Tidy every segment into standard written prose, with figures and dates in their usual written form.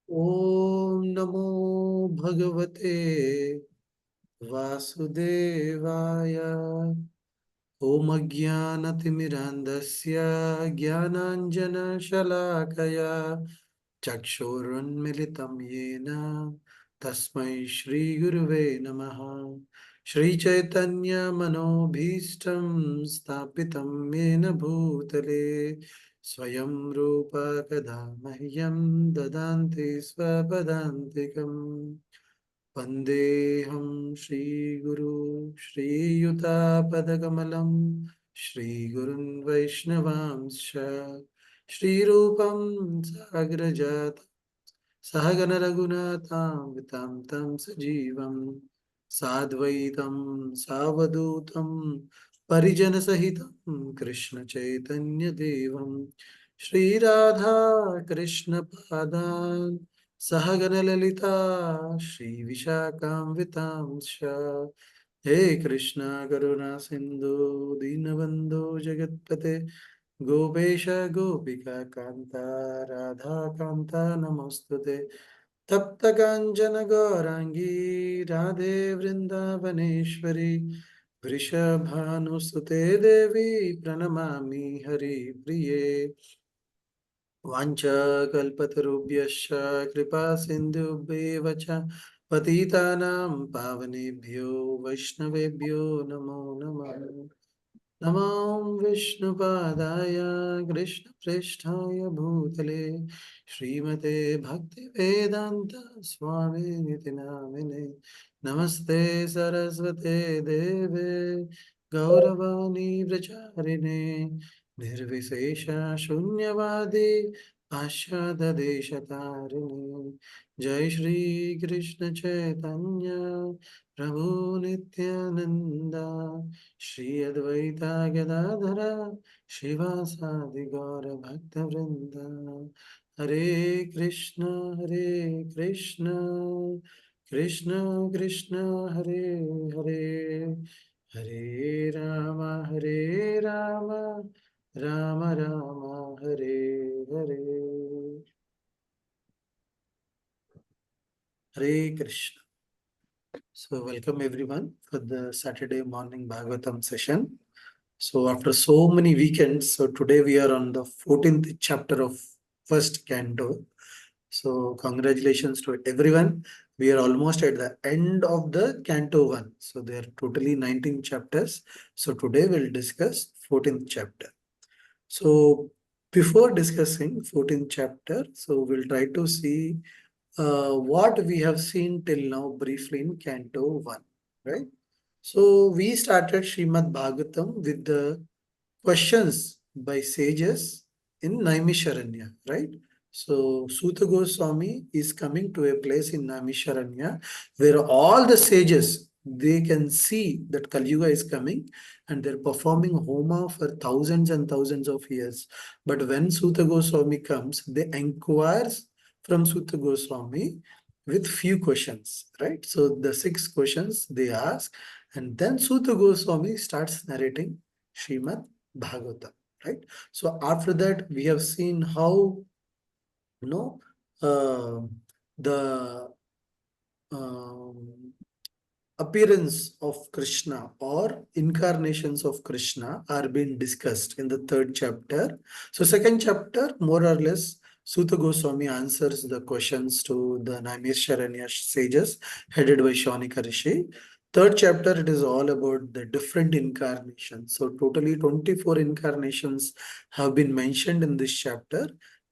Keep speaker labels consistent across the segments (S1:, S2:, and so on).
S1: Om Namo Bhagavate Vasudevaya. Om Ajnanatimirandasya Jnananjana Shalakaya Chakshurunmilitam Yena Tasmai Shri Guruve Namaha. Shri Chaitanya Manobhishtam Stapitam Yena Bhutale Swayam Rupa Kada Mahyam Dadanti Swapadantikam Vandeham Shri Guru Shri Yuta Padakamalam Shri Gurun Vaishnavamsha Shri Rupam Sagrajat Sahagana Raghunatham Vitam Tam Sajivam Sadvaitam Savadutam Parijana Sahitam Krishna Chaitanya Devam Shri Radha Krishna Padan Sahagana Lalita Shri Vishakam Vitam Sha He Krishna Karuna Sindhu Dinabandhu Jagatpate Gopesha Gopika Kanta Radha Kanta Namostute तप्त कांचन गौरांगी राधे वृंदावनेश्वरी वृषभानुसुते देवी प्रणमामि हरिप्रिये वाञ्छाकल्पतरुभ्यश्च कृपा सिन्धुभ्येव च पतितानां पावनेभ्यो वैष्णवेभ्यो नमो नमः नमो विष्णुपादाय कृष्णप्रेष्ठाय भूतले श्रीमते भक्तिवेदान्त स्वामिनिति नामिने नमस्ते सरस्वते देवे गौरवाणी प्रचारिणे निर्विशेष शून्यवादी पाश्चात्यदेशतारिणे जय श्री कृष्ण चैतन्य प्रभु नित्यानंदा श्री अद्वैता गदाधरा शिवासादि गौर भक्त वृंदा हरे Krishna Krishna Krishna Krishna Hare Hare Hare Ram Ram Ram Hare Hare Hare Krishna. So welcome everyone for the Saturday morning Bhagavatam session. So after so many weekends, so today we are on the 14th chapter of first canto. So congratulations to everyone. We are almost at the end of the canto 1. So there are totally 19 chapters. So today we'll discuss 14th chapter. So before discussing 14th chapter, so we'll try to see what we have seen till now briefly in Canto 1, right? So we started Srimad Bhagavatam with the questions by sages in Naimisharanya, right? So Suta Goswami is coming to a place in Naimisharanya where all the sages they can see that Kali Yuga is coming and they're performing Homa for thousands and thousands of years. But when Suta Goswami comes, they inquires from Suta Goswami with few questions, right? So the 6 questions they ask, and then Suta Goswami starts narrating Srimad Bhagavatam, right? So after that, we have seen how you know the um, appearance of Krishna or incarnations of Krishna are being discussed in the third chapter. So second chapter, more or less, Suta Goswami answers the questions to the Naimisharanya sages headed by Shaunika Rishi. Third chapter, it is all about the different incarnations. So totally 24 incarnations have been mentioned in this chapter.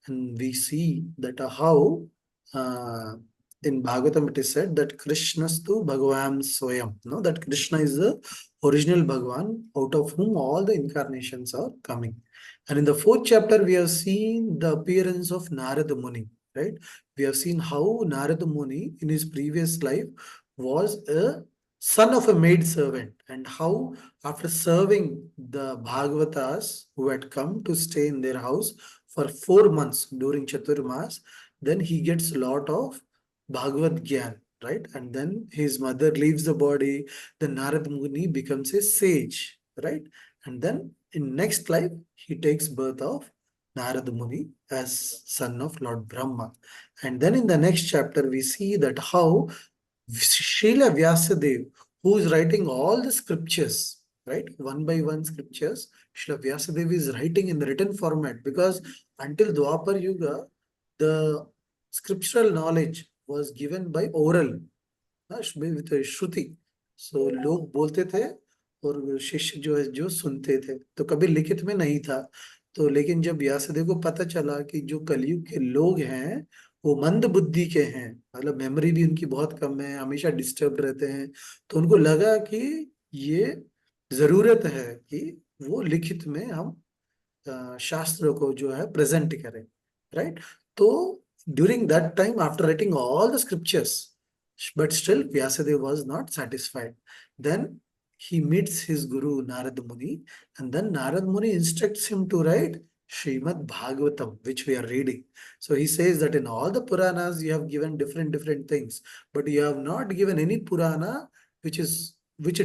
S1: And we see that how uh, in Bhagavatam it is said that Krishnastu Bhagavan Swayam. No, that Krishna is the original Bhagavan out of whom all the incarnations are coming. And in the fourth chapter, we have seen the appearance of Narada Muni, right? We have seen how Narada Muni in his previous life was a son of a maid servant, and how after serving the Bhagavatas who had come to stay in their house for 4 months during Chaturmas, then he gets a lot of Bhagavad Gyan, right? And then his mother leaves the body, then Narad Muni becomes a sage, right? And then in next life, he takes birth of Narada Muni as son of Lord Brahma. And then in the next chapter, we see that how Srila Vyasadeva, who is writing all the scriptures, right, one by one scriptures, Srila Vyasadeva is writing in the written format, because until Dwapar Yuga, the scriptural knowledge was given by oral, with श्रुति. सो लोग बोलते थे और शिष्य जो है जो सुनते थे, तो कभी लिखित में नहीं था. तो लेकिन जब व्यासदेव को पता चला कि जो कलयुग के लोग हैं वो मंद बुद्धि के हैं, मतलब मेमोरी भी उनकी बहुत कम है, हमेशा डिस्टर्ब रहते हैं, तो उनको लगा कि ये जरूरत है कि वो लिखित में हम शास्त्रों को जो है प्रेजेंट करें, राइट. तो during that time, after writing all the scriptures, but still Vyasadeva was not satisfied. Then he meets his guru Narad Muni, and then Narad Muni instructs him to write Srimad Bhagavatam, which we are reading. So he says that in all the Puranas you have given different things, but you have not given any Purana which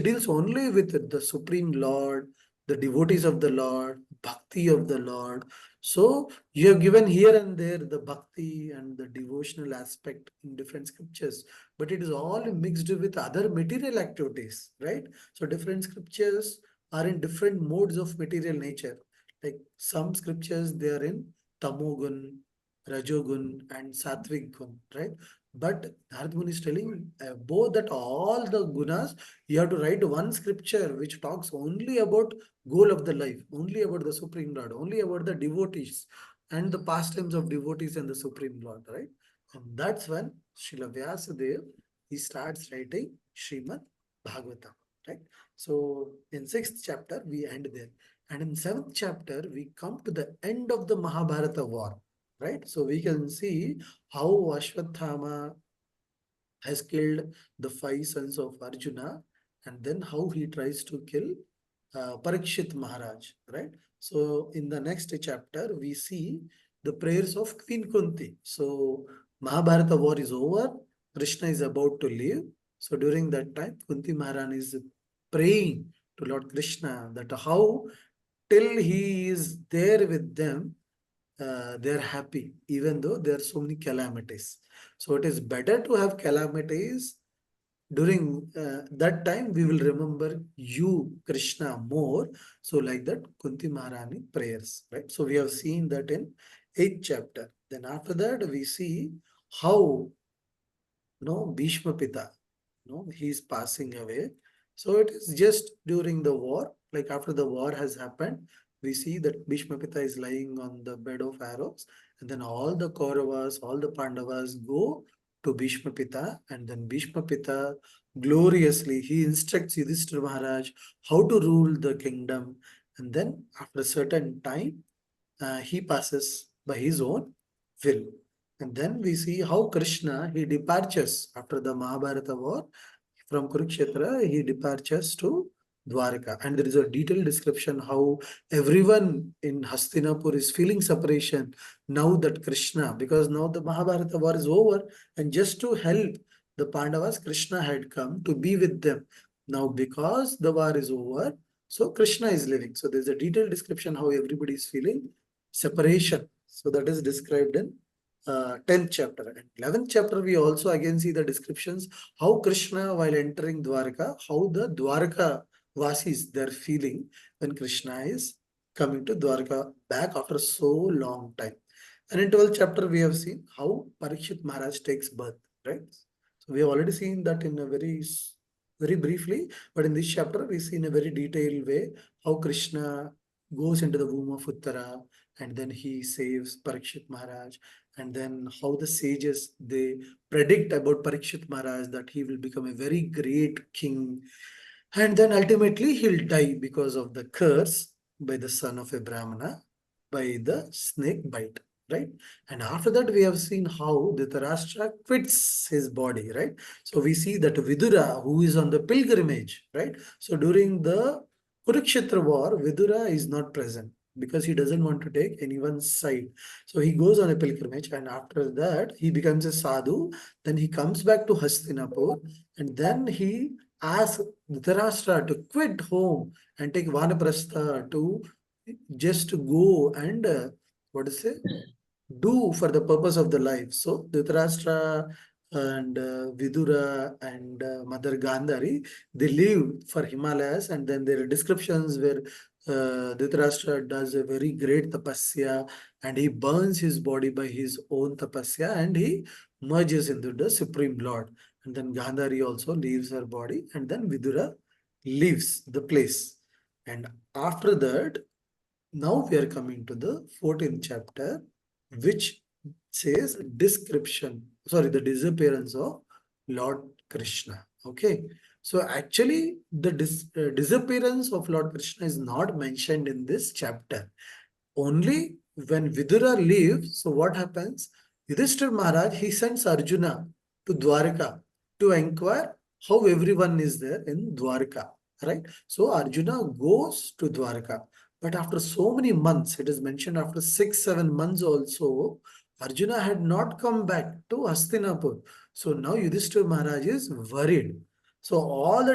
S1: deals only with the Supreme Lord, the devotees of the Lord, bhakti of the Lord. So you have given here and there the bhakti and the devotional aspect in different scriptures, but it is all mixed with other material activities, right? So different scriptures are in different modes of material nature. Like some scriptures, they are in Tamogun, Rajogun, and Sattvic Gun, right? But Narad Muni is telling both that all the gunas, you have to write one scripture which talks only about goal of the life, only about the Supreme Lord, only about the devotees and the pastimes of devotees and the Supreme Lord, right? And that's when Srila Vyasadeva, he starts writing Srimad Bhagavatam, right? So in 6th chapter, we end there. And in 7th chapter, we come to the end of the Mahabharata war, right? So we can see how Ashwatthama has killed the 5 sons of Arjuna, and then how he tries to kill Parikshit Maharaj, right? So in the next chapter, we see the prayers of Queen Kunti. So Mahabharata war is over, Krishna is about to leave. So during that time, Kunti Maharani is praying to Lord Krishna that how till he is there with them, they're happy, even though there are so many calamities. So it is better to have calamities. During that time, we will remember you, Krishna, more. So like that, Kunti Maharani prayers, right? So we have seen that in 8th chapter. Then after that, we see how Bhishma Pita, he is passing away. So it is just during the war, like after the war has happened, we see that Bhishma Pita is lying on the bed of arrows, and then all the Kauravas, all the Pandavas go to Bhishma Pita, and then Bhishma Pita gloriously, he instructs Yudhishthira Maharaj how to rule the kingdom, and then after a certain time, he passes by his own will. And then we see how Kṛṣṇa, he departures after the Mahabharata war from Kurukshetra, he departures to Dwarka. And there is a detailed description how everyone in Hastinapur is feeling separation now that Kṛṣṇa, because now the Mahabharata war is over, and just to help the Pandavas, Kṛṣṇa had come to be with them. Now, because the war is over, so Kṛṣṇa is living. So there's a detailed description how everybody is feeling separation. So that is described in 10th chapter. And 11th chapter, we also again see the descriptions how Kṛṣṇa, while entering Dwarka, how the Dwarka Vasis, they're feeling when Kṛṣṇa is coming to Dwarka back after so long time. And in 12th chapter, we have seen how Parikshit Maharaj takes birth, right? So we have already seen that in a very briefly, but in this chapter, we see in a very detailed way how Kṛṣṇa goes into the womb of Uttara, and then he saves Parikshit Maharaj, and then how the sages, they predict about Parikshit Maharaj that he will become a very great king, and then ultimately he'll die because of the curse by the son of a Brahmana, by the snake bite, right? And after that, we have seen how Dhritarashtra quits his body, right? So we see that Vidura, who is on the pilgrimage, right? So during the Kurukshetra war, Vidura is not present because he doesn't want to take anyone's side. So he goes on a pilgrimage, and after that, he becomes a sadhu. Then he comes back to Hastinapur, and then he asks Dhritarashtra to quit home and take Vanaprastha to just go and what is it? Do for the purpose of the life. So Dhritarashtra and Vidura and Mother Gandhari, they live for Himalayas, and then there are descriptions where Dhritarashtra does a very great tapasya and he burns his body by his own tapasya and he merges into the Supreme Lord. And then Gandhari also leaves her body, and then Vidura leaves the place. And after that, now we are coming to the 14th chapter, which says the disappearance of Lord Krishna. Okay. So actually, the disappearance of Lord Krishna is not mentioned in this chapter. Only when Vidura leaves, so what happens? Yudhishthir Maharaj, he sends Arjuna to Dwarka to inquire how everyone is there in Dwarka, right? So Arjuna goes to Dwarka. But after so many months, it is mentioned after 6-7 months also, Arjuna had not come back to Hastinapur. So now Yudhishthir Maharaj is worried. So all the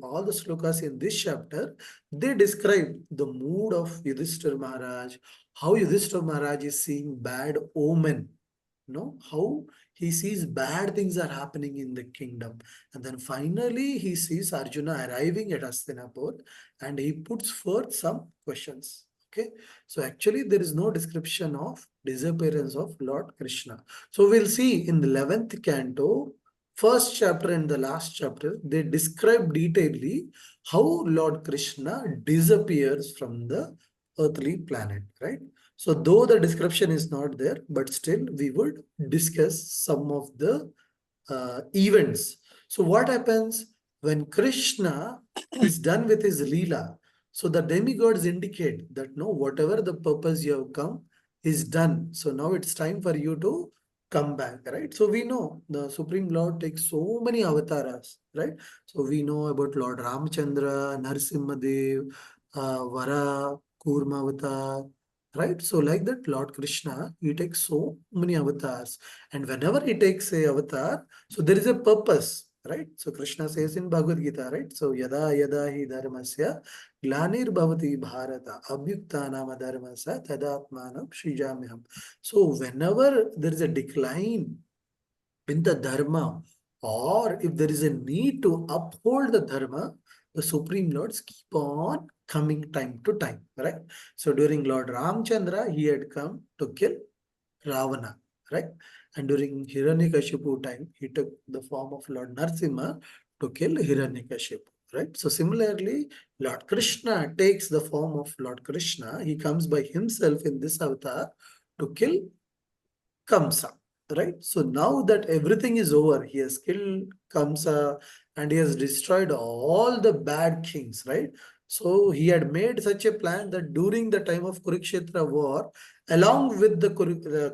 S1: all the slokas in this chapter, they describe the mood of Yudhishthir Maharaj, how Yudhishthir Maharaj is seeing bad omen, how he sees bad things are happening in the kingdom. And then finally he sees Arjuna arriving at Hastinapur and he puts forth some questions. Okay, so actually there is no description of disappearance of Lord Krishna. So we'll see in the 11th canto, first chapter and the last chapter, they describe detailedly how Lord Krishna disappears from the earthly planet, right? So though the description is not there, but still we would discuss some of the events. So what happens when Krishna is done with his Leela? So the demigods indicate that no, whatever the purpose you have come is done. So now it's time for you to come back, right? So we know the Supreme Lord takes so many avatars, right? So we know about Lord Ramchandra, Narsimhadev, Vara, Kurma avatar, right? So like that, Lord Krishna, he takes so many avatars. And whenever he takes a avatar, so there is a purpose, right? So Krishna says in Bhagavad Gita, right? So yada yada hi dharmasya glanir bhavati bharata abhyuktanam dharmasya tadatmanam shrijamyam. So whenever there is a decline in the dharma, or if there is a need to uphold the dharma, the Supreme Lords keep on coming time to time, right? So during Lord Ramchandra, he had come to kill Ravana, right? And during Hiranyakashipu time, he took the form of Lord Narsimha to kill Hiranyakashipu, right? So similarly, Lord Krishna takes the form of Lord Krishna. He comes by himself in this avatar to kill Kamsa, right? So now that everything is over, he has killed Kamsa and he has destroyed all the bad kings, right? So he had made such a plan that during the time of Kurukshetra war, along with the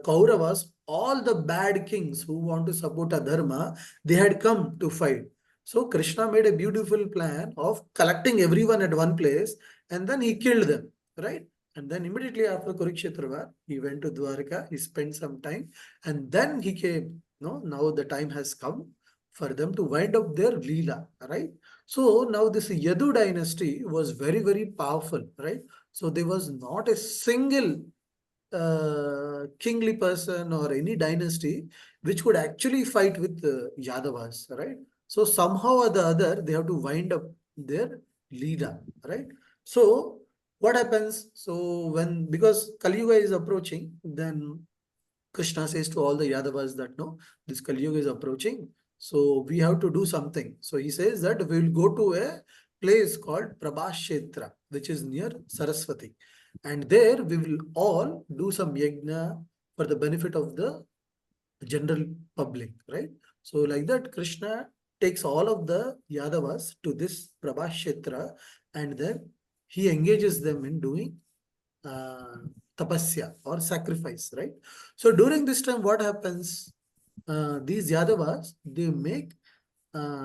S1: Kauravas, all the bad kings who want to support Adharma, they had come to fight. So Krishna made a beautiful plan of collecting everyone at one place and then he killed them, right? And then immediately after Kurukshetra war, he went to Dwarka, he spent some time, and then he came. No, now the time has come for them to wind up their Leela, right? So now this Yadu dynasty was very, very powerful, right? So there was not a single kingly person or any dynasty which could actually fight with Yadavas, right? So somehow or the other, they have to wind up their Leela, right? So what happens? So because Kali Yuga is approaching, then Krishna says to all the Yadavas that no, this Kali Yuga is approaching. So we have to do something. So he says that we will go to a place called Prabhashetra, which is near Saraswati. And there we will all do some yajna for the benefit of the general public, right? So like that, Krishna takes all of the Yadavas to this Prabhashetra and then he engages them in doing uh, tapasya or sacrifice, right? So during this time, what happens? These Yadavas, they make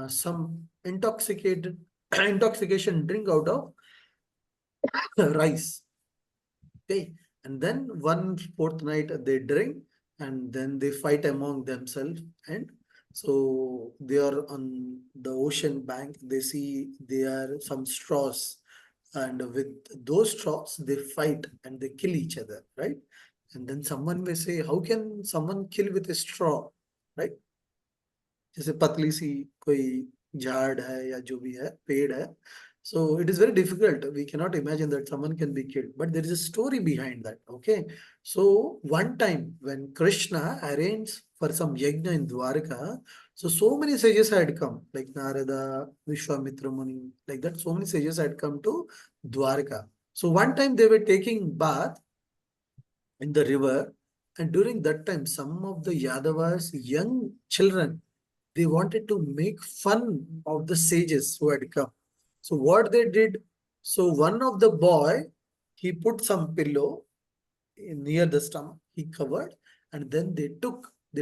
S1: some intoxication drink out of rice. Okay. And then one fortnight they drink and then they fight among themselves. And so they are on the ocean bank. They see there are some straws and with those straws, they fight and they kill each other, right? And then someone may say, how can someone kill with a straw, right? जैसे पतली सी कोई झाड़ है या जो भी है पेड़ है, so it is very difficult, we cannot imagine that someone can be killed, but there is a story behind that. Okay, so one time when Krishna arranged for some yajna in Dwarka, so many sages had come, like Narada, Vishwamitra Muni, like that, so many sages had come to Dwarka. So one time they were taking bath in the river, and during that time some of the Yadavas young children, they wanted to make fun of the sages who had come. So what they did, so one of the boy, he put some pillow near the stomach, he covered, and then they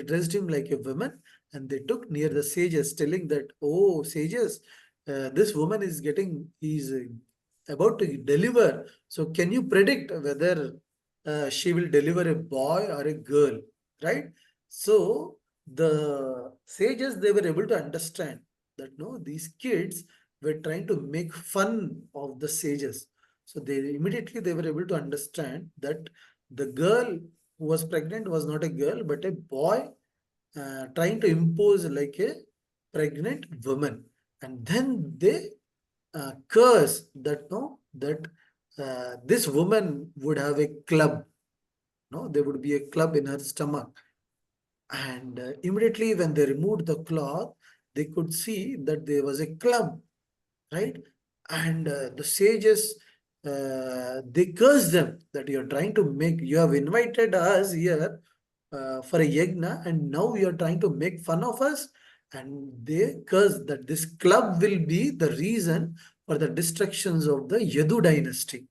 S1: dressed him like a woman, and they took near the sages, telling that, oh, sages, this woman is is about to deliver. So can you predict whether she will deliver a boy or a girl, right? So the sages, they were able to understand that no, these kids were trying to make fun of the sages. So they were able to understand that the girl who was pregnant was not a girl but a boy, trying to impose like a pregnant woman. And then they curse that no, that this woman would have a club, no, there would be a club in her stomach. And immediately when they removed the cloth, they could see that there was a club, right? And the sages, they cursed them that you have invited us here for a yajna, and now you are trying to make fun of us. And they cursed that this club will be the reason for the destructions of the Yadu dynasty.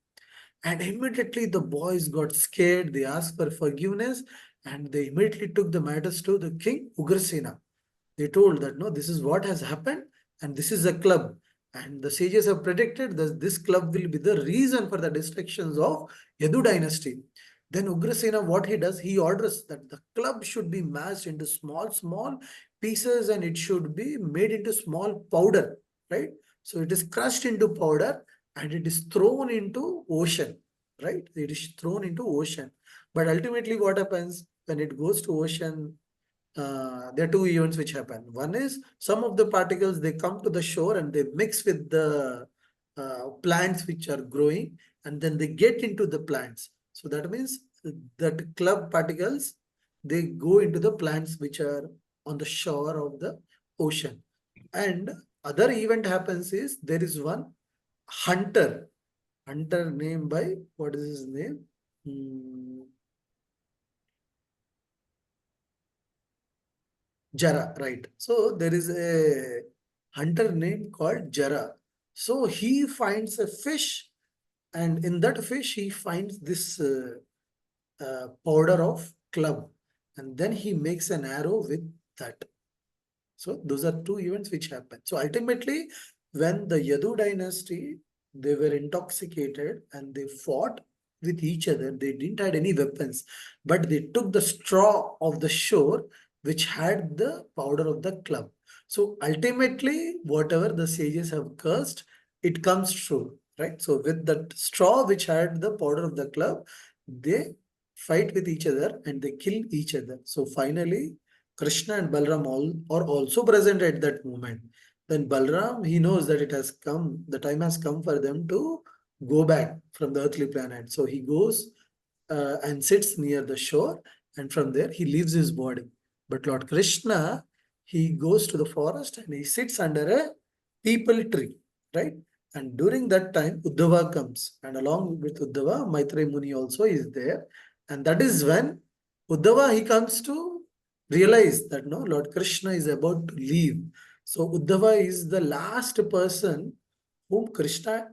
S1: And immediately the boys got scared. They asked for forgiveness, and they immediately took the matters to the king Ugrasena. They told that no, this is what has happened, and this is a club. And the sages have predicted that this club will be the reason for the destructions of Yadu dynasty. Then Ugrasena, what he does, he orders that the club should be mashed into small pieces, and it should be made into small powder, right? So it is crushed into powder and it is thrown into ocean, right? It is thrown into ocean. But ultimately what happens when it goes to ocean? There are two events which happen. One is some of the particles, they come to the shore and they mix with the plants which are growing, and then they get into the plants. So that means that club particles, they go into the plants which are on the shore of the ocean. And other event happens is there is one hunter, hunter named by, what is his name? Jara, right? So there is a hunter named called Jara. So he finds a fish, and in that fish he finds this powder of club, and then he makes an arrow with that. So those are two events which happen. So ultimately, when the Yadu dynasty, they were intoxicated and they fought with each other. They didn't had any weapons, but they took the straw of the shore, which had the powder of the club. So ultimately, whatever the sages have cursed, it comes true, right? So with that straw which had the powder of the club, they fight with each other and they kill each other. So finally, Krishna and Balram are also present at that moment. Then Balram, he knows that it has come, the time has come for them to go back from the earthly planet. So he goes and sits near the shore, and from there he leaves his body. But Lord Krishna, he goes to the forest and he sits under a peepal tree, right? And during that time, Uddhava comes, and along with Uddhava, Maitreya Muni also is there. And that is when Uddhava, he comes to realize that no, Lord Krishna is about to leave. So Uddhava is the last person whom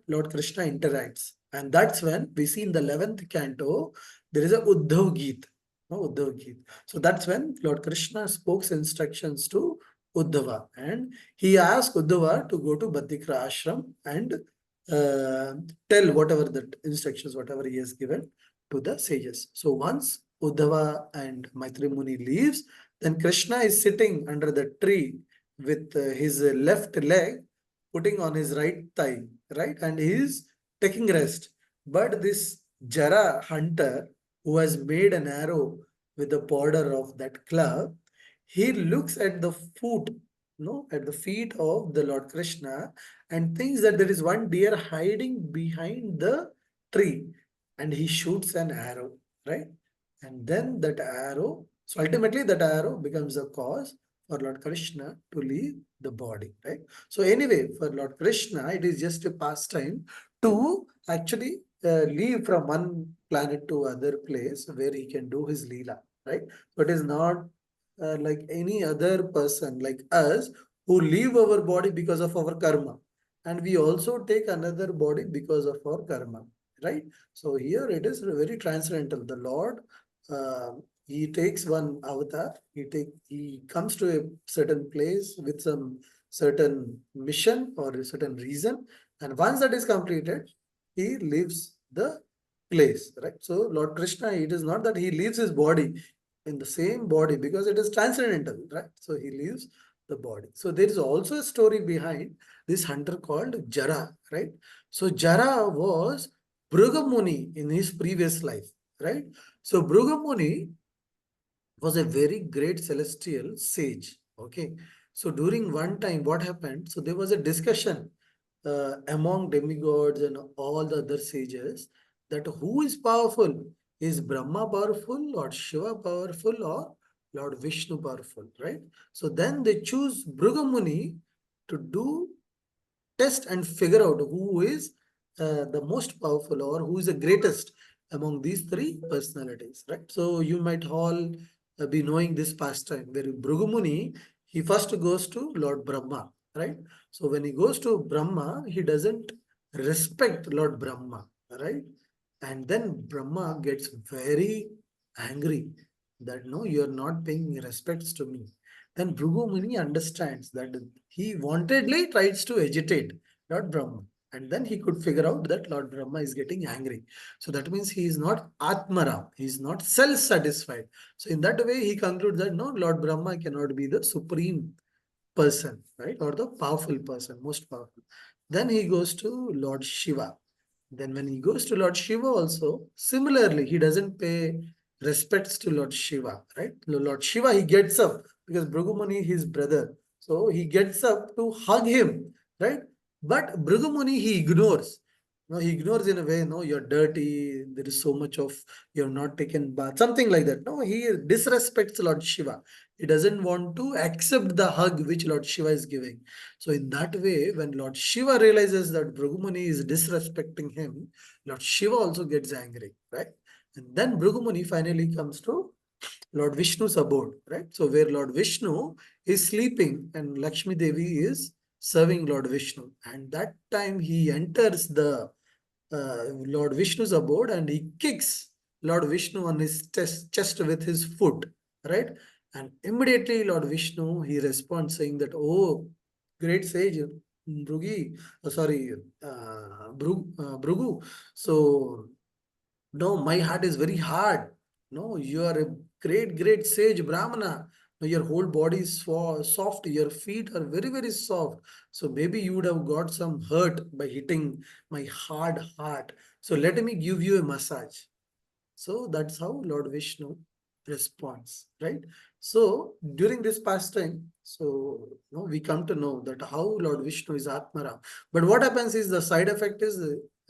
S1: Lord Krishna interacts. And that's when we see in the 11th canto, there is a Uddhav Geet. No, Uddhav Geet. So that's when Lord Krishna spoke instructions to Uddhava. And he asked Uddhava to go to Badrikra ashram and tell whatever the instructions, whatever he has given to the sages. So once Uddhava and Maitri Muni leaves, then Krishna is sitting under the tree with his left leg putting on his right thigh, right? And he is taking rest. But this Jara hunter who has made an arrow with the border of that club, he looks at the foot, no, at the feet of the Lord Krishna and thinks that there is one deer hiding behind the tree, and he shoots an arrow, right? And then that arrow, so ultimately that arrow becomes a cause for Lord Krishna to leave the body, right? So anyway, for Lord Krishna, it is just a pastime to actually leave from one planet to other place where he can do his leela, right? But it is not like any other person like us who leave our body because of our karma, and we also take another body because of our karma, right? So here it is very transcendental. The Lord, uh, he takes one avatar, he comes to a certain place with some certain mission or a certain reason, and once that is completed, he leaves the place, right? So Lord Krishna, it is not that he leaves his body in the same body because it is transcendental, right? So he leaves the body. So there is also a story behind this hunter called Jara, right? So Jara was Bhrigu in his previous life, right? So Bhrigu was a very great celestial sage. Okay. So during one time, what happened? So there was a discussion among demigods and all the other sages that who is powerful? Is Brahma powerful, Lord Shiva powerful, or Lord Vishnu powerful, right? So then they choose Bhrigu to do test and figure out who is the most powerful or who is the greatest among these three personalities, right? So you might all be knowing this pastime where Bhrigu he first goes to Lord Brahma, right? So when he goes to Brahma, he doesn't respect Lord Brahma, right? And then Brahma gets very angry that no, you are not paying respects to me. Then Bhrigu Muni understands that he wantedly tries to agitate Lord Brahma. And then he could figure out that Lord Brahma is getting angry. So that means he is not Atmaram, he is not self-satisfied. So in that way, he concludes that no, Lord Brahma cannot be the supreme person, right? Or the powerful person, most powerful. Then he goes to Lord Shiva. Then when he goes to Lord Shiva also, similarly, he doesn't pay respects to Lord Shiva, right? Lord Shiva, he gets up because Bhrigu Muni, his brother. So he gets up to hug him, right? But Bhrigu Muni, he ignores. No, he ignores in a way, no, you're dirty, there is so much of, you're not taken bath, something like that. No, he disrespects Lord Shiva. He doesn't want to accept the hug which Lord Shiva is giving. So in that way, when Lord Shiva realizes that Bhrigu Muni is disrespecting him, Lord Shiva also gets angry, right? And then Bhrigu Muni finally comes to Lord Vishnu's abode, right? So where Lord Vishnu is sleeping and Lakshmi Devi is serving Lord Vishnu. And that time he enters the Lord Vishnu's abode and he kicks Lord Vishnu on his chest with his foot, right? And immediately Lord Vishnu, he responds saying that, oh, great sage, Bhrugi, Bhrugu. So, no, my heart is very hard. No, you are a great sage Brahmana. No, your whole body is soft. Your feet are very soft. So maybe you would have got some hurt by hitting my hard heart. So let me give you a massage. So that's how Lord Vishnu responds, right? So during this pastime, so we come to know that how Lord Vishnu is Atmaram. But what happens is the side effect is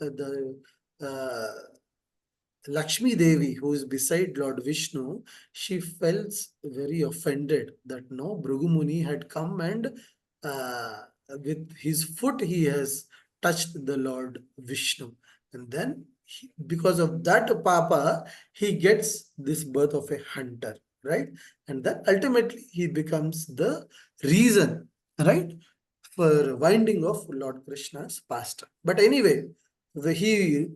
S1: the Lakshmi Devi, who is beside Lord Vishnu, she felt very offended that no, Bhrigu Muni had come and uh, with his foot he has touched the Lord Vishnu. And then because of that Papa, he gets this birth of a hunter, right? And then ultimately he becomes the reason, right, for winding of Lord Krishna's past. But anyway, he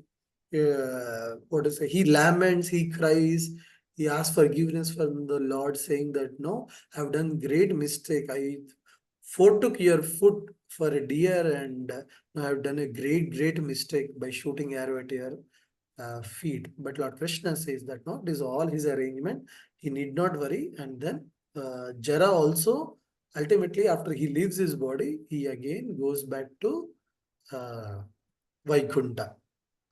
S1: what to say, he laments, he cries, he asks forgiveness from the Lord, saying that no, I've done great mistake. I foretook your foot for a deer, and I've done a great mistake by shooting arrow at your feet. But Lord Krishna says that no, this is all his arrangement. He need not worry. And then Jara also, ultimately, after he leaves his body, he again goes back to uh, Vaikunta.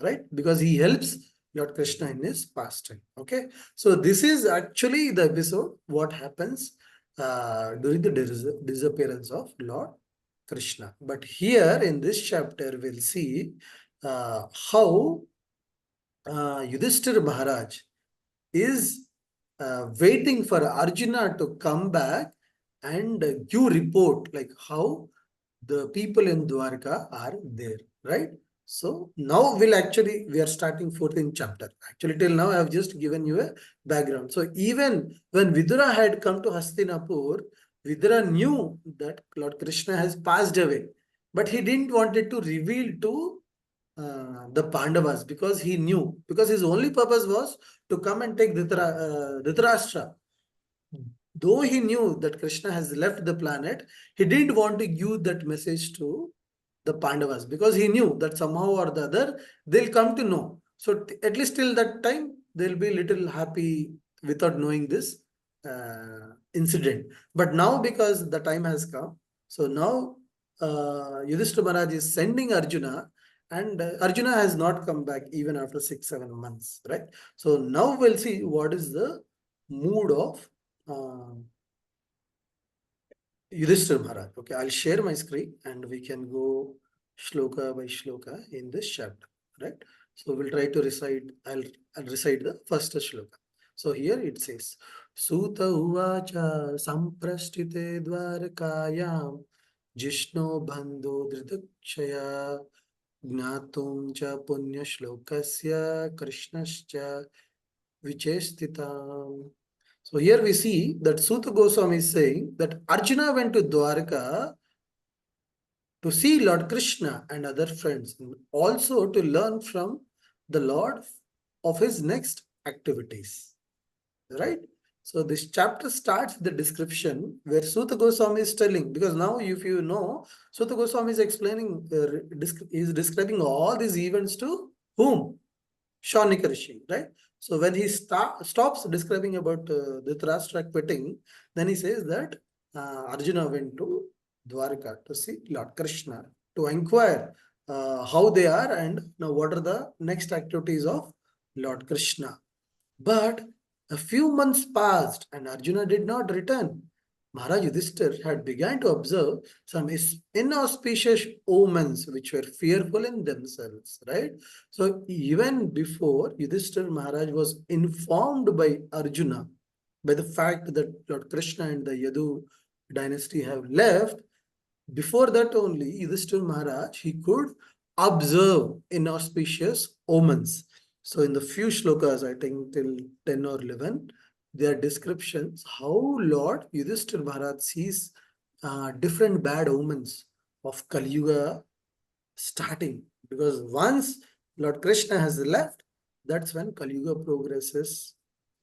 S1: right? Because he helps Lord Krishna in his pastime. Okay, so this is actually the episode what happens during the disappearance of Lord Krishna. But here in this chapter, we'll see how Yudhishthira Maharaj is waiting for Arjuna to come back and give report like how the people in Dwarka are there, right? So now we are starting 14th chapter. Actually, till now I have just given you a background. So even when Vidura had come to Hastinapur, Vidura knew that Lord Krishna has passed away, but he didn't want it to reveal to the Pandavas because his only purpose was to come and take Dhritarashtra. Though he knew that Krishna has left the planet, he didn't want to give that message to the Pandavas because he knew that somehow or the other they'll come to know. So at least till that time, they'll be little happy without knowing this incident. But now because the time has come, so now Yudhishthira Maharaj is sending Arjuna, and Arjuna has not come back even after 6-7 months, right? So now we'll see what is the mood of Yudhishthira Maharaj. Okay, I'll share my screen and we can go shloka by shloka in this chapter, right? So we'll try to recite, I'll recite the first shloka. So here it says, Suta uvacha samprasthite dvarakayam Jishno bandho dhritakshaya Gnatum cha punya shlokasya Krishnascha vichestitam. So here we see that Suta Goswami is saying that Arjuna went to Dwarka to see Lord Krishna and other friends, and also to learn from the Lord of his next activities. Right? So this chapter starts with the description where Suta Goswami is telling, because now if you know, Suta Goswami is explaining, is describing all these events to whom? Shaunika Rishi, right? So when he stops describing about Dhritarashtra quitting, then he says that Arjuna went to Dwarka to see Lord Krishna, to inquire how they are and now what are the next activities of Lord Krishna. But a few months passed and Arjuna did not return. Maharaj Yudhishthir had begun to observe some inauspicious omens which were fearful in themselves, right? So even before Yudhishthir Maharaj was informed by Arjuna by the fact that Lord Krishna and the Yadu dynasty have left, before that only Yudhishthir Maharaj, he could observe inauspicious omens. So in the few shlokas, I think till 10 or 11, there are descriptions how Lord Yudhishthira Maharaj sees different bad omens of Kali Yuga starting. Because once Lord Krishna has left, that's when Kali Yuga progresses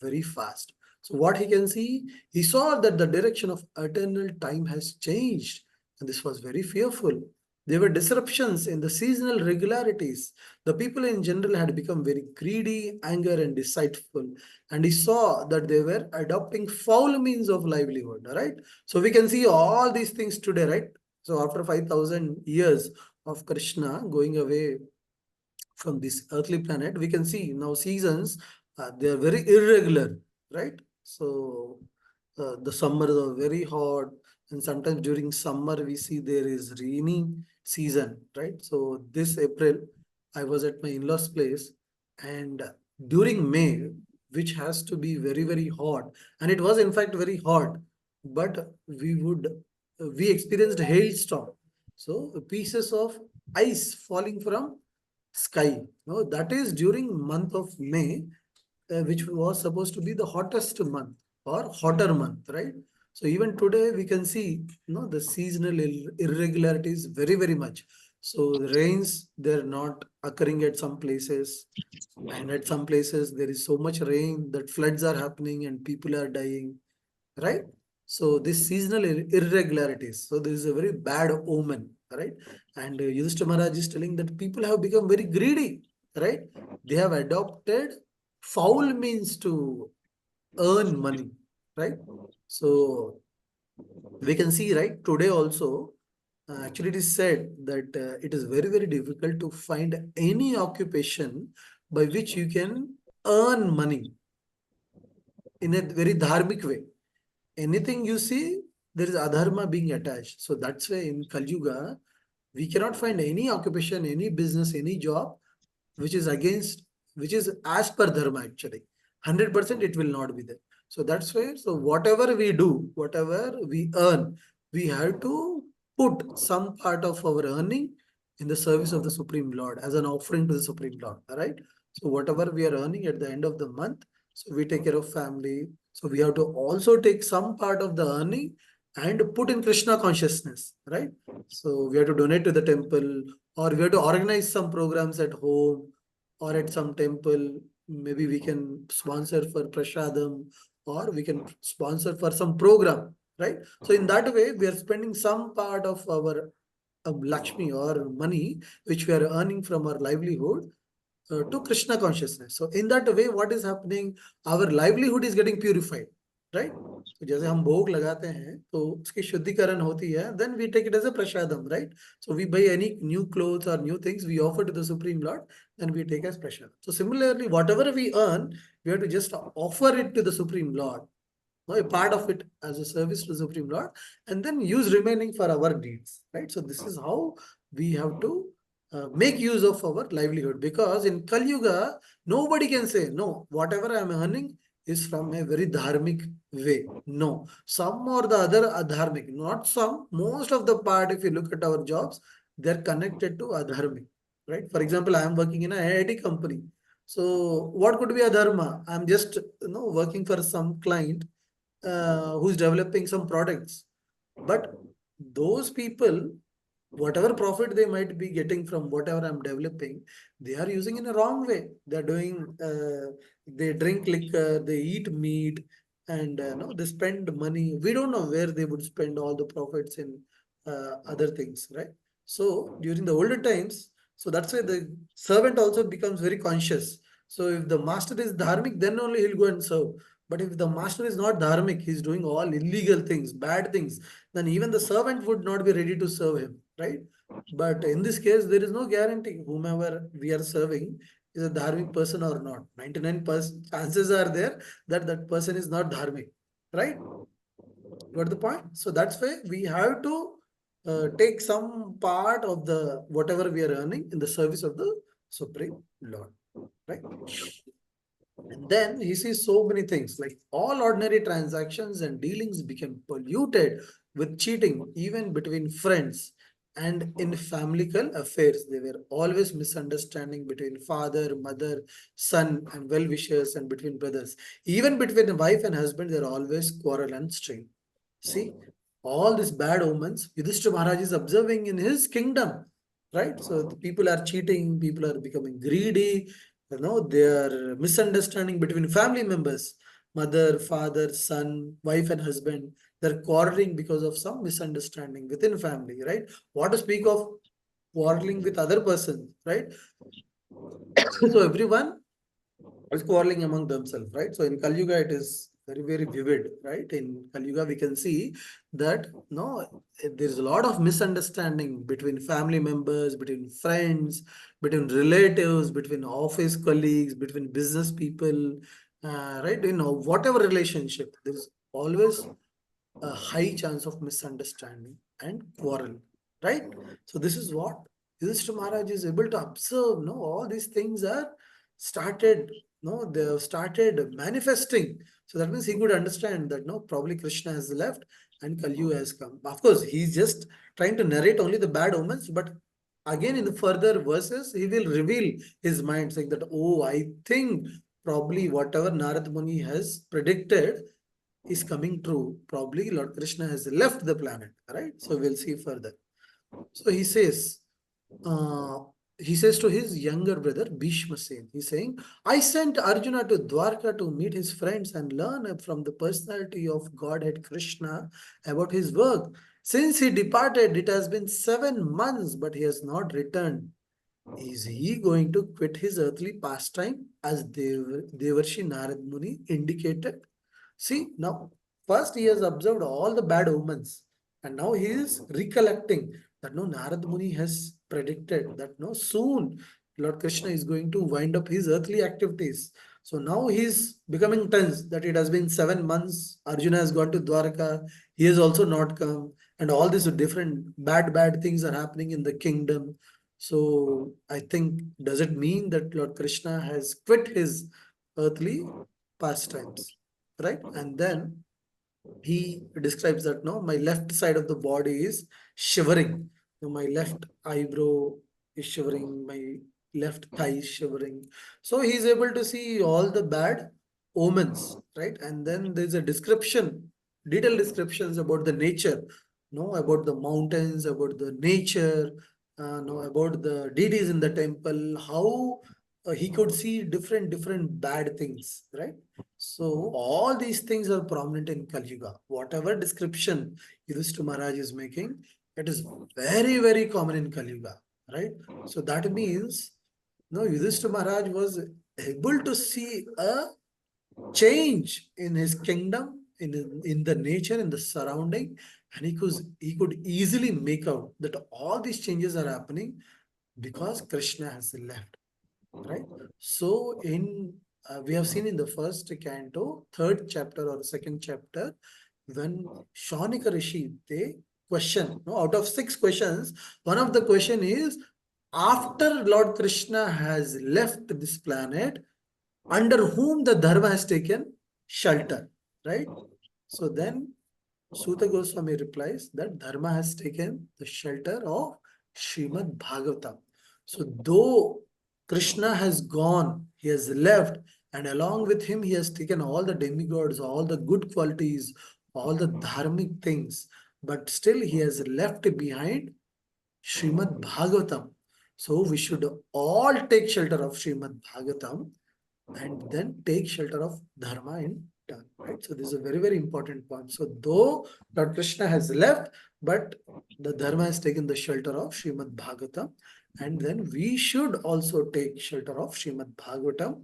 S1: very fast. So what he can see, he saw that the direction of eternal time has changed. And this was very fearful. There were disruptions in the seasonal regularities. The people in general had become very greedy, anger, and deceitful. And he saw that they were adopting foul means of livelihood, right? So we can see all these things today, right? So after 5,000 years of Krishna going away from this earthly planet, we can see now seasons, they are very irregular, right? So the summers are very hot, and sometimes during summer we see there is rainy season, right? So this April, I was at my in-laws place, and during May, which has to be very, very hot, and it was in fact very hot, but we experienced a hailstorm. So pieces of ice falling from sky. No, that is during month of May, which was supposed to be the hottest month or hotter month, right? So even today we can see, the seasonal irregularities very, very much. So the rains, they're not occurring at some places, and at some places there is so much rain that floods are happening and people are dying, right? So this seasonal irregularities. So this is a very bad omen, right? And Yudhishthira Maharaj is telling that people have become very greedy, right? They have adopted foul means to earn money, right? So we can see, right, today also, Actually, it is said that it is very, very difficult to find any occupation by which you can earn money in a very dharmic way. Anything you see, there is adharma being attached. So that's why in Kali Yuga, we cannot find any occupation, any business, any job which is against, which is as per dharma actually. 100% it will not be there. So that's why, so whatever we do, whatever we earn, we have to put some part of our earning in the service of the Supreme Lord as an offering to the Supreme Lord. All right. So whatever we are earning at the end of the month, so we take care of family. So we have to also take some part of the earning and put in Krishna consciousness, right? So we have to donate to the temple, or we have to organize some programs at home or at some temple. Maybe we can sponsor for prasadam, or we can sponsor for some program, right? So in that way, we are spending some part of our Lakshmi or money which we are earning from our livelihood to Krishna consciousness. So in that way, what is happening? Our livelihood is getting purified, right? तो जैसे हम भोग लगाते हैं तो उसकी शुद्धिकरण होती है, then we take it as a prasadam, right? So we buy any new clothes or new things, we offer to the Supreme Lord, then we take as prasadam. So similarly, whatever we earn, we have to just offer it to the Supreme Lord, a part of it as a service to the Supreme Lord, and then use remaining for our needs, right? So this is how we have to make use of our livelihood, because in Kali Yuga, nobody can say, no, whatever I am earning is from a very dharmic way. No, some or the other adharmic, not some, most of the part, if you look at our jobs, they're connected to adharmic, right? For example, I am working in a IIT company. So what could be a dharma? I'm just working for some client who's developing some products. But those people, whatever profit they might be getting from whatever I'm developing, they are using in a wrong way. They're doing, they drink liquor, they eat meat, and no, they spend money. We don't know where they would spend all the profits in other things, right? So during the older times, so that's why the servant also becomes very conscious. So if the master is dharmic, then only he'll go and serve. But if the master is not dharmic, he's doing all illegal things, bad things, then even the servant would not be ready to serve him, right? But in this case, there is no guarantee whomever we are serving is a dharmic person or not. 99% chances are there that that person is not dharmic, right? Got the point? So that's why we have to take some part of the whatever we are earning in the service of the Supreme Lord, right? And then he sees so many things like all ordinary transactions and dealings became polluted with cheating, even between friends and in familial affairs. There were always misunderstanding between father, mother, son, and well wishers, and between brothers. Even between wife and husband, there are always quarrel and strain. See, all these bad omens, Yudhishthira Maharaj is observing in his kingdom, right? So the people are cheating, people are becoming greedy, their misunderstanding between family members, mother, father, son, wife, and husband, they're quarreling because of some misunderstanding within family, right? What to speak of quarreling with other person, right? So everyone is quarreling among themselves, right? So in Kali Yuga, it is very, very vivid, right? In Kali Yuga, we can see that no, there's a lot of misunderstanding between family members, between friends, between relatives, between office colleagues, between business people, right? Whatever relationship, there's always a high chance of misunderstanding and quarrel, right? So this is what Yudhishthira Maharaj is able to observe. No, all these things are started. No, they have started manifesting. So that means he could understand that no, probably Krishna has left and Kali Yuga has come. Of course, he's just trying to narrate only the bad omens, but again in the further verses, he will reveal his mind, saying that, oh, I think probably whatever Narad Muni has predicted is coming true. Probably Lord Krishna has left the planet, right? So we'll see further. So uh, he says to his younger brother Bhishma Sen, he's saying, I sent Arjuna to Dwarka to meet his friends and learn from the personality of Godhead Krishna about his work. Since he departed, it has been 7 months, but he has not returned. Is he going to quit his earthly pastime as Devarshi Narad Muni indicated? See, now, first he has observed all the bad omens, and now he is recollecting that no, Narad Muni has predicted that no, soon Lord Krishna is going to wind up his earthly activities. So now he's becoming tense that it has been 7 months. Arjuna has gone to Dwarka. He has also not come. And all these different bad things are happening in the kingdom. So I think, does it mean that Lord Krishna has quit his earthly pastimes? Right? And then he describes that no, my left side of the body is shivering. My left eyebrow is shivering, my left thigh is shivering. So he's able to see all the bad omens, right? And then there's a description, detailed descriptions about the nature, no, about the mountains, about the nature, no, about the deities in the temple, how he could see different bad things, right? So all these things are prominent in Kali Yuga. Whatever description Yudhishthira Maharaj is making, it is very common in Kali Yuga, right? So that means no, Yudhishthira Maharaj was able to see a change in his kingdom, in the nature, in the surrounding, and he could easily make out that all these changes are happening because Krishna has left, right? So in we have seen in the first canto, third chapter or second chapter, when Shaunika Rishi, they question, no, out of 6 questions, one of the question is, after Lord Krishna has left this planet, under whom the dharma has taken shelter, right? So then Suta Goswami replies that dharma has taken the shelter of Srimad Bhagavatam. So though Krishna has gone, he has left, and along with him, he has taken all the demigods, all the good qualities, all the dharmic things, but still he has left behind Srimad Bhagavatam. So we should all take shelter of Srimad Bhagavatam and then take shelter of dharma in turn, right? So this is a very important point. So though Lord Krishna has left, but the dharma has taken the shelter of Srimad Bhagavatam, and then we should also take shelter of Srimad Bhagavatam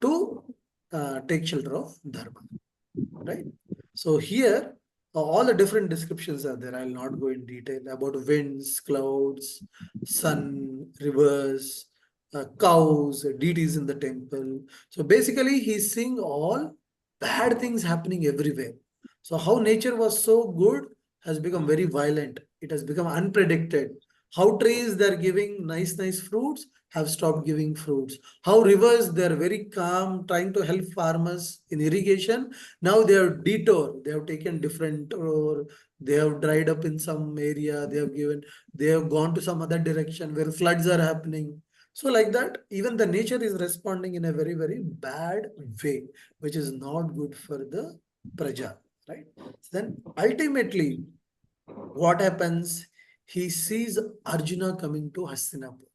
S1: to take shelter of dharma, right? So here, all the different descriptions are there. I'll not go in detail about winds, clouds, sun, rivers, cows, deities in the temple. So basically, he's seeing all bad things happening everywhere. So how nature was so good has become very violent. It has become unpredicted. How trees they're giving nice fruits have stopped giving fruits. How rivers they're very calm, trying to help farmers in irrigation. Now they have detoured. They have taken different, or they have dried up in some area. They have gone to some other direction where floods are happening. So like that, even the nature is responding in a very bad way, which is not good for the praja, right? So then ultimately, what happens? He sees Arjuna coming to Hastinapur.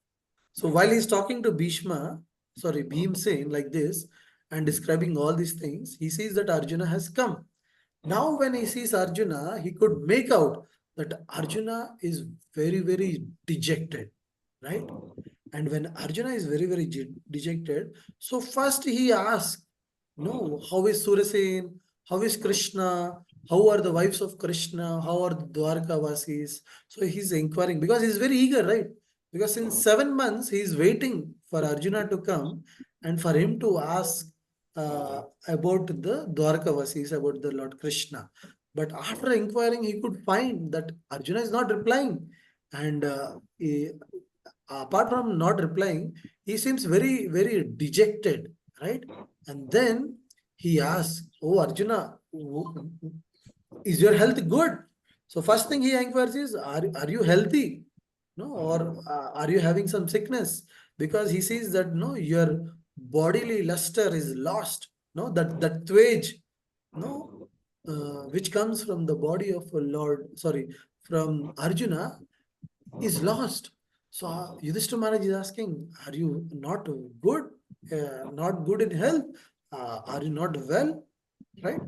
S1: So while he's talking to Bhimsen like this and describing all these things, he sees that Arjuna has come. Now when he sees Arjuna, he could make out that Arjuna is very dejected, right? And when Arjuna is very dejected, so first he asks, no, how is Surasen? How is Krishna? How are the wives of Krishna? How are the Dwarka Vasis? So he's inquiring because he's very eager, right? Because in 7 months, he's waiting for Arjuna to come and for him to ask about the Dwarka Vasis, about the Lord Krishna. But after inquiring, he could find that Arjuna is not replying. And apart from not replying, he seems very dejected, right? And then he asks, oh Arjuna, is your health good? So first thing he inquires is, are you healthy? No, or are you having some sickness? Because he sees that no, your bodily luster is lost. No, that twage, no, which comes from the body of a from Arjuna, is lost. So Yudhishthira Maharaj is asking, are you not good? Not good in health? Are you not well? Right?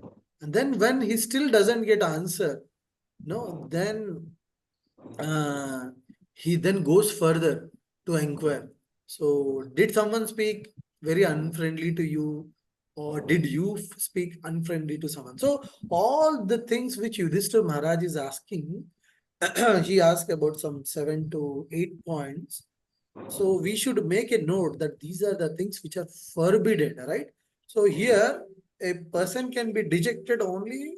S1: And then when he still doesn't get answer, no, then he then goes further to inquire. So did someone speak very unfriendly to you? Or did you speak unfriendly to someone? So all the things which Yudhishthira Maharaj is asking, he asked about some 7 to 8 points. So we should make a note that these are the things which are forbidden, right? So here a person can be dejected only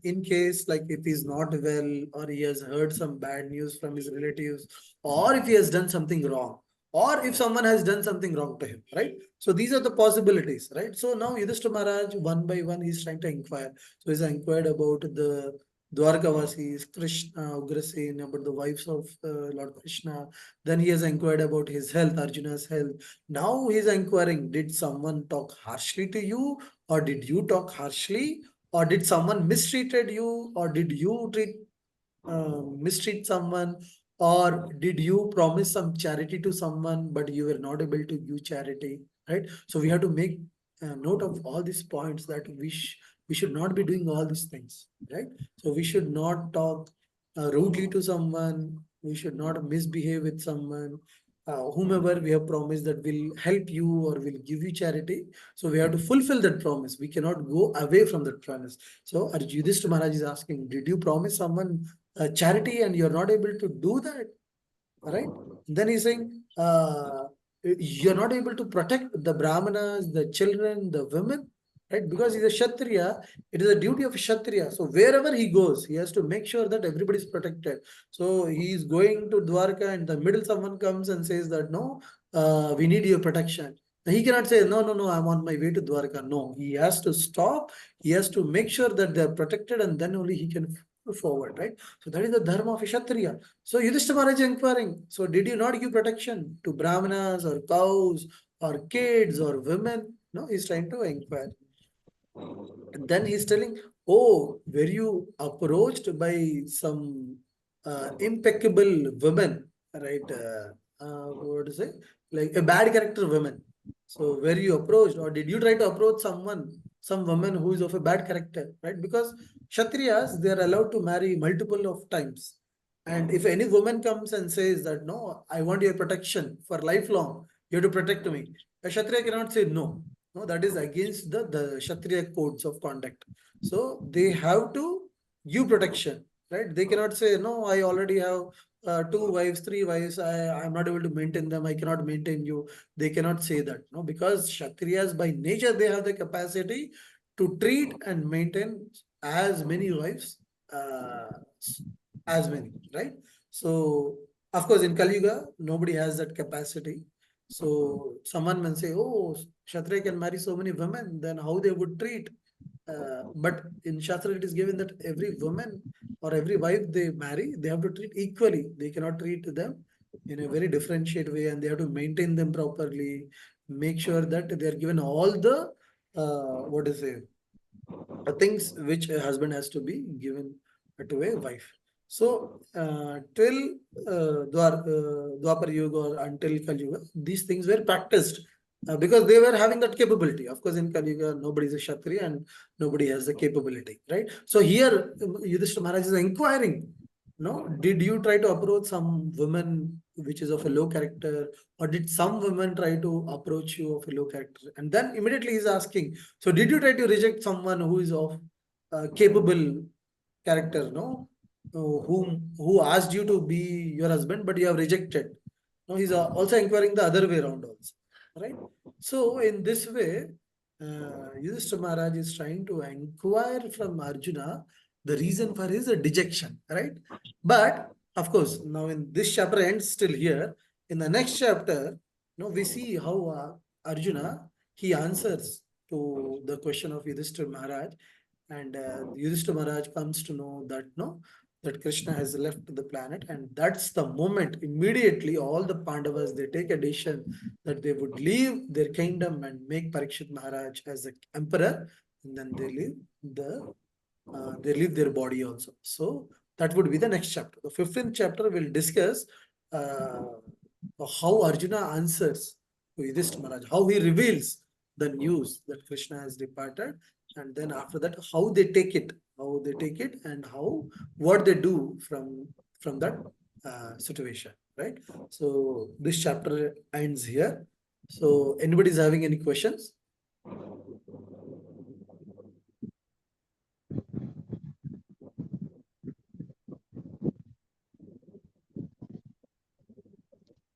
S1: in case like if he's not well, or he has heard some bad news from his relatives, or if he has done something wrong, or if someone has done something wrong to him, right? So these are the possibilities, right? So now Yudhishthira Maharaj, one by one, he's trying to inquire. So he's inquired about the Dwarkavasis, Kṛṣṇa, Ugrasen, about the wives of Lord Kṛṣṇa. Then he has inquired about his health, Arjuna's health. Now he's inquiring, did someone talk harshly to you, or did you talk harshly, or did someone mistreated you, or did you mistreat someone, or did you promise some charity to someone but you were not able to give charity, right? So we have to make a note of all these points, that we should not be doing all these things, right? So we should not talk rudely to someone, we should not misbehave with someone, whomever we have promised that will help you or will give you charity. So we have to fulfill that promise. We cannot go away from that promise. So Yudhishthira Maharaj is asking, did you promise someone charity and you're not able to do that? Right? Then he's saying, you're not able to protect the Brahmanas, the children, the women, right? Because he's a Kshatriya, it is a duty of a Kshatriya. So wherever he goes, he has to make sure that everybody is protected. So he's going to Dwarka, and the middle someone comes and says that, no, we need your protection. He cannot say, no, no, no, I'm on my way to Dwarka. No, he has to stop. He has to make sure that they're protected, and then only he can move forward, right? So that is the dharma of a Kshatriya. So Yudhishthira Maharaj is inquiring, so did you not give protection to Brahmanas or cows or kids or women? No, he's trying to inquire. And then he's telling, oh, were you approached by some impeccable women, right? What to say? Like a bad character woman. So were you approached, or did you try to approach someone, some woman who is of a bad character, right? Because Kshatriyas, they are allowed to marry multiple of times. And if any woman comes and says that, no, I want your protection for lifelong, you have to protect me. A Kshatriya cannot say no. No, that is against the Kshatriya codes of conduct. So they have to give protection, right? They cannot say, no, I already have 2 wives, 3 wives, I'm not able to maintain them, I cannot maintain you. They cannot say that, no, because Kshatriyas by nature, they have the capacity to treat and maintain as many wives, uh, as many, right? So, of course, in Kali Yuga, nobody has that capacity. So someone may say, oh, Kshatriya can marry so many women, then how they would treat? But in Shastra, it is given that every woman or every wife they marry, they have to treat equally. They cannot treat them in a very differentiate way, and they have to maintain them properly, make sure that they are given all the, what is it, things which a husband has to be given to a wife. So till Dwapar Yuga or until Kali Yuga, these things were practiced because they were having that capability. Of course, in Kali Yuga, nobody is a Kshatriya and nobody has the capability, right? So here, Yudhishthira Maharaj is inquiring, no, did you try to approach some woman which is of a low character, or did some women try to approach you of a low character? And then immediately he's asking, so did you try to reject someone who is of capable character, no? Who asked you to be your husband, but you have rejected. No, he's also inquiring the other way around also, right? So in this way, Yudhishthira Maharaj is trying to inquire from Arjuna the reason for his dejection, right? But of course, now in this chapter ends still here. In the next chapter, we see how Arjuna he answers to the question of Yudhishthira Maharaj, and Yudhishthira Maharaj comes to know that that Kṛṣṇa has left the planet, and that's the moment immediately all the Pandavas they take a decision that they would leave their kingdom and make Parikshit Maharaj as the emperor, and then they leave their body also. So that would be the next chapter. The 15th chapter will discuss how Arjuna answers to Yudhishthira Maharaj, how he reveals the news that Kṛṣṇa has departed, and then after that, how they take it, and what they do from that situation, right? So this chapter ends here. So anybody is having any questions?